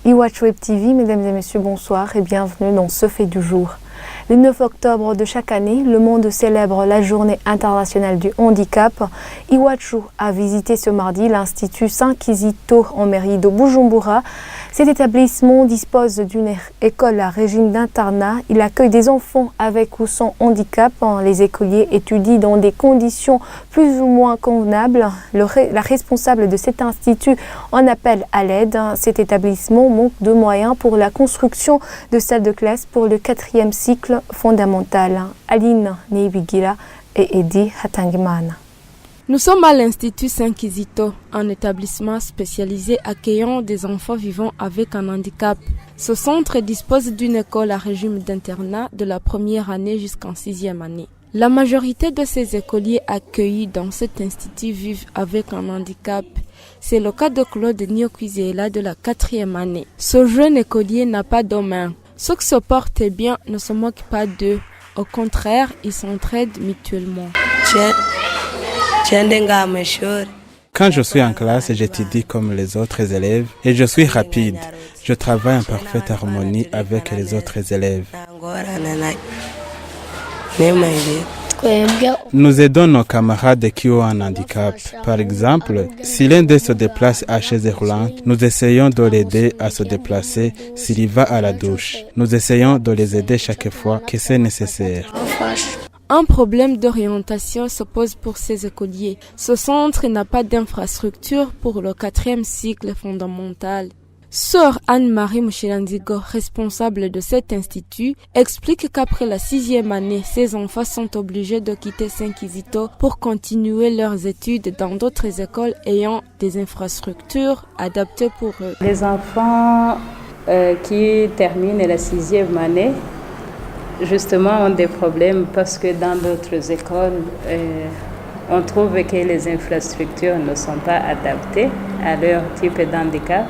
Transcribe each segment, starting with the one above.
Iwachu Web TV, mesdames et messieurs, bonsoir et bienvenue dans ce fait du jour. Le 9 octobre de chaque année, le monde célèbre la journée internationale du handicap. Iwachu a visité ce mardi l'Institut Saint-Kizito en mairie de Bujumbura. Cet établissement dispose d'une école à régime d'internat. Il accueille des enfants avec ou sans handicap. Les écoliers étudient dans des conditions plus ou moins convenables. La responsable de cet institut en appelle à l'aide. Cet établissement manque de moyens pour la construction de salles de classe pour le 4e cycle fondamental. Aline Neibigila et Eddie Hatangimana. Nous sommes à l'Institut Saint-Kizito, un établissement spécialisé accueillant des enfants vivant avec un handicap. Ce centre dispose d'une école à régime d'internat de la première année jusqu'en 6e année. La majorité de ces écoliers accueillis dans cet institut vivent avec un handicap. C'est le cas de Claude Nyokwizela de la 4e année. Ce jeune écolier n'a pas de main. Ceux qui se portent bien ne se moquent pas d'eux. Au contraire, ils s'entraident mutuellement. Quand je suis en classe, j'étudie comme les autres élèves et je suis rapide. Je travaille en parfaite harmonie avec les autres élèves. Nous aidons nos camarades qui ont un handicap. Par exemple, si l'un d'eux se déplace à chaise roulante, nous essayons de l'aider à se déplacer s'il va à la douche. Nous essayons de les aider chaque fois que c'est nécessaire. Un problème d'orientation se pose pour ces écoliers. Ce centre n'a pas d'infrastructure pour le 4e cycle fondamental. Sœur Anne-Marie Mouchirandigo, responsable de cet institut, explique qu'après la 6e année, ces enfants sont obligés de quitter Saint-Kizito pour continuer leurs études dans d'autres écoles ayant des infrastructures adaptées pour eux. Les enfants qui terminent la 6e année, justement, ont des problèmes parce que dans d'autres écoles, on trouve que les infrastructures ne sont pas adaptées à leur type d'handicap.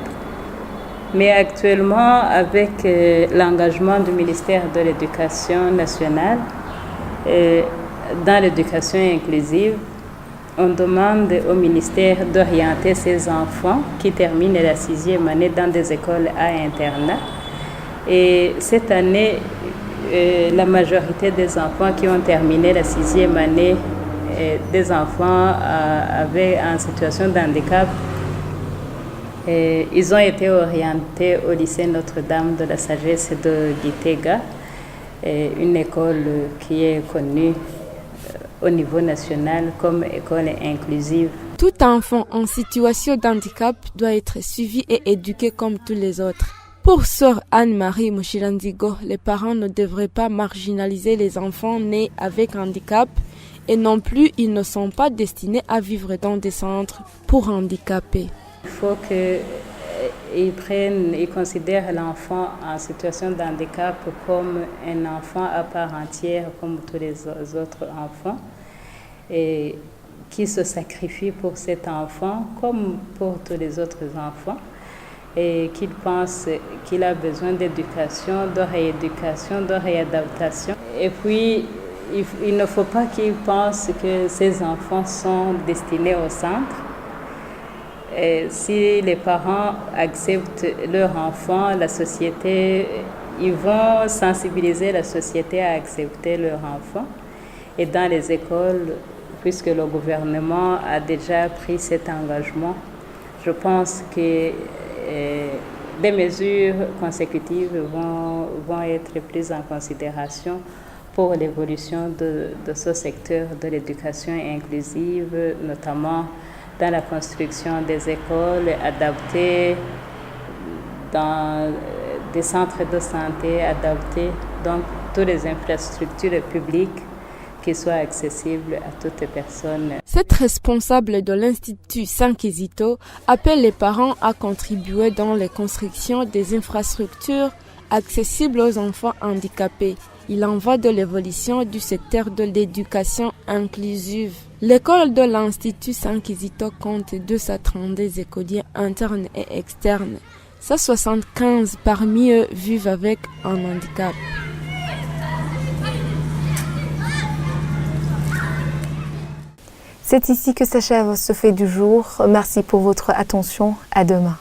Mais actuellement, avec l'engagement du ministère de l'Éducation nationale dans l'éducation inclusive, on demande au ministère d'orienter ces enfants qui terminent la 6e année dans des écoles à internat. Et cette année, la majorité des enfants qui ont terminé la 6e année, des enfants en situation de handicap, ils ont été orientés au lycée Notre-Dame de la Sagesse de Gitega, une école qui est connue au niveau national comme école inclusive. Tout enfant en situation de handicap doit être suivi et éduqué comme tous les autres. Pour sœur Anne-Marie Mouchirandigo, les parents ne devraient pas marginaliser les enfants nés avec handicap et non plus ils ne sont pas destinés à vivre dans des centres pour handicapés. Il faut qu'ils considèrent l'enfant en situation de handicap comme un enfant à part entière, comme tous les autres enfants, et qui se sacrifient pour cet enfant comme pour tous les autres enfants, et qu'ils pensent qu'il a besoin d'éducation, de rééducation, de réadaptation. Et puis, il ne faut pas qu'ils pensent que ces enfants sont destinés au centre. Et si les parents acceptent leur enfant, la société, ils vont sensibiliser la société à accepter leur enfant. Et dans les écoles, puisque le gouvernement a déjà pris cet engagement, je pense que des mesures consécutives vont être prises en considération pour l'évolution de ce secteur de l'éducation inclusive, notamment dans la construction des écoles adaptées, dans des centres de santé adaptés, donc toutes les infrastructures publiques qui soient accessibles à toutes les personnes. Cette responsable de l'Institut Saint-Kizito appelle les parents à contribuer dans la construction des infrastructures accessibles aux enfants handicapés. Il en va de l'évolution du secteur de l'éducation inclusive. L'école de l'Institut Saint-Kizito compte 232 écoliers internes et externes. 175 parmi eux vivent avec un handicap. C'est ici que s'achève ce fait du jour. Merci pour votre attention. À demain.